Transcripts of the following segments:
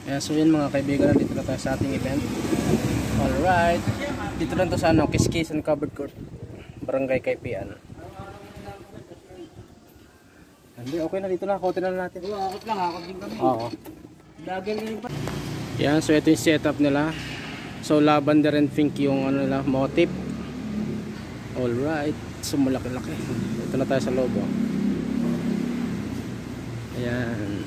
Ayan, so yun mga kaibigan, dito na tayo sa ating event. Alright, dito lang to sa ano, Kiskisan Covered Court, Barangay Kaypian. Hindi, okay na dito na, kote na natin. Oo, akot lang, akot din kami. Oo. Dagal na rin pa. Yan, so ito yung setup nila. So lavender and pink yung ano nila, motif. Alright, so malaki-laki. Ito na tayo sa loob. Oh. Ayan.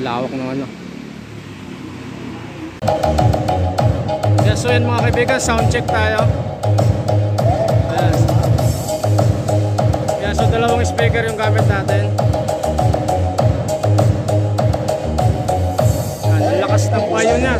Lawak ng ano. Yeah, so yun mga kaibigan, sound check tayo. Ayan. Yeah, so dalawang speaker yung gamit natin. Ayan, ang lakas ng payo niya.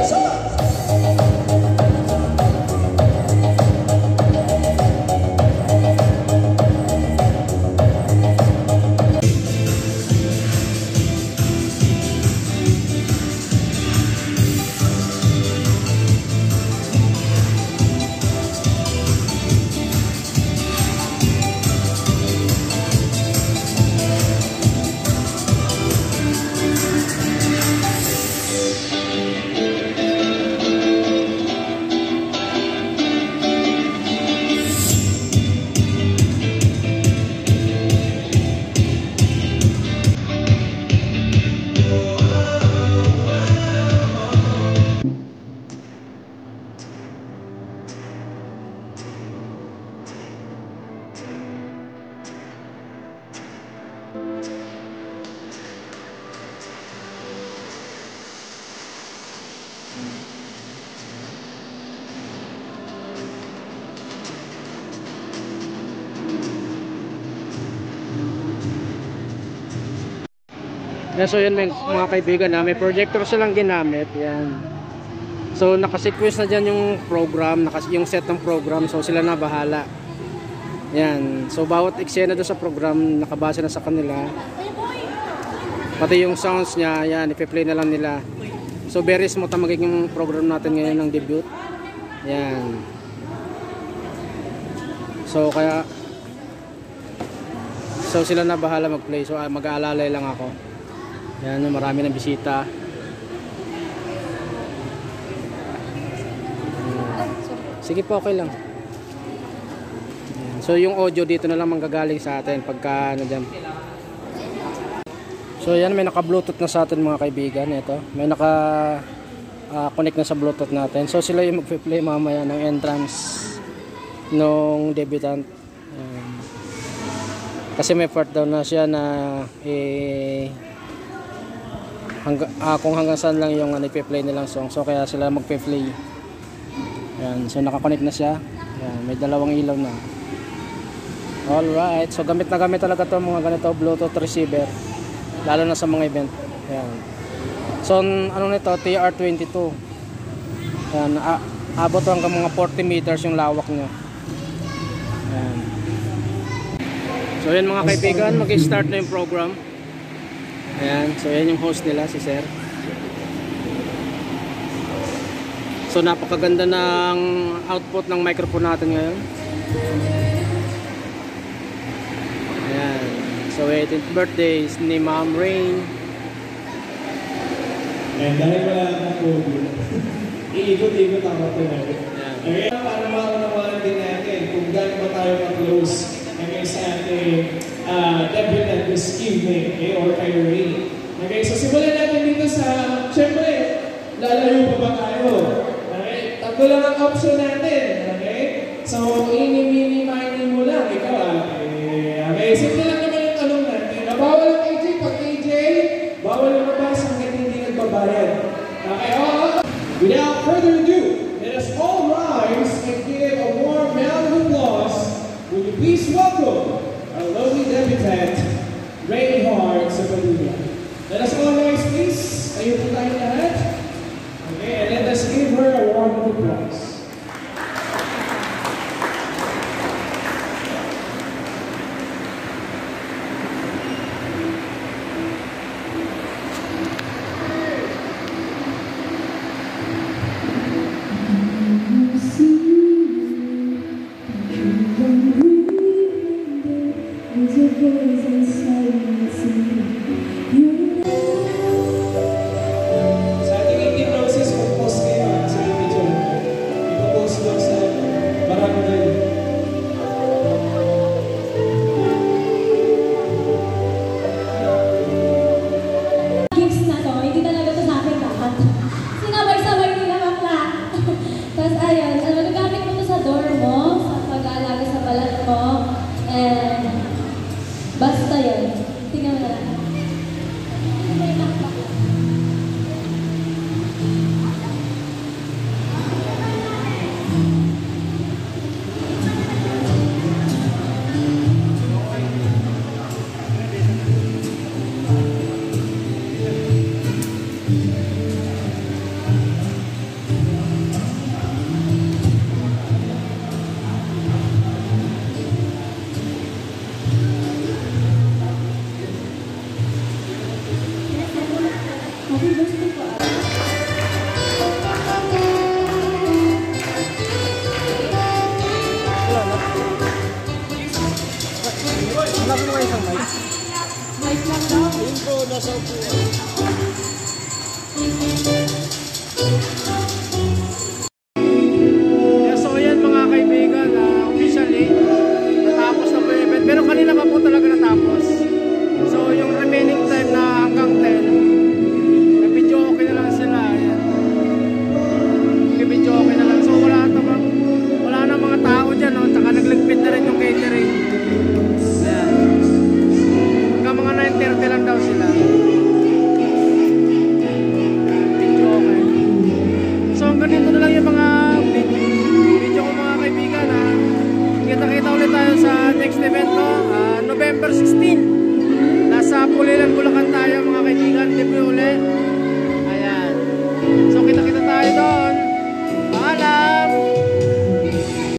Yeah, so yun mga kaibigan, may projector silang ginamit. Yan. So nakasequence na dyan yung program, yung set ng program. So sila na bahala. Yan. So bawat eksena doon sa program nakabase na sa kanila. Pati yung sounds niya, yan, ipi-play na lang nila. So very smooth ang magiging program natin ngayon ng debut. Yan. So kaya sila na bahala mag-play. So mag-aalalay lang ako. Yan, marami ng bisita. Sige po, okay lang. So yung audio dito na lang manggagaling sa atin pagka ano dyan. So yan, may naka bluetooth na sa atin mga kaibigan. Ito, may naka connect na sa bluetooth natin. So sila yung magpe-play mamaya ng entrance nung debutant. Kasi may part daw na siya na kung hanggang saan lang yung ipe-play nilang song. So kaya sila magpe-play. Yan, so naka-connect na siya. Yan, may dalawang ilaw na. Alright, so gamit na gamit talaga to mga ganito Bluetooth receiver, lalo na sa mga event. Yan. So ano nito, TR22. Yan, abot hanggang mga 40 meters yung lawak niya. Yan. So yan mga kaibigan, mag-start na yung program. Ayan, so yan yung host nila, si Sir. So napakaganda ng output ng microphone natin ngayon. Ayan, so 18th birthday ni Ma'am Rain. And dahil wala ng COVID, iikot-ikot ang natin natin. Okay, para maunawalan din natin kung gaano ba tayo mag-close hanggang sa ating debutant this evening, or kay Rain. Okay, so simulan natin dito sa, syempre, lalayo pa ba tayo? Okay, tatlo lang ang option natin. Okay, so ini-mini mo lang, ikaw okay, simple lang naman yung tanong natin. Bawal ang AJ, pag AJ, bawal ang mabas hanggang hindi nagbabayad. Okay, without further ado, let us all rise and give a warm round of applause. Would you please welcome our lovely debutant, Rain Hart sa Padulla. Let us all rise, please. Ayun po tayo lahat. Okay, and let us give her a warm of applause. There's a voice inside me singing. Tingnan mo na lang. Hanapin mo nga isang mic. Mic lang daw. Intro, nasa upo.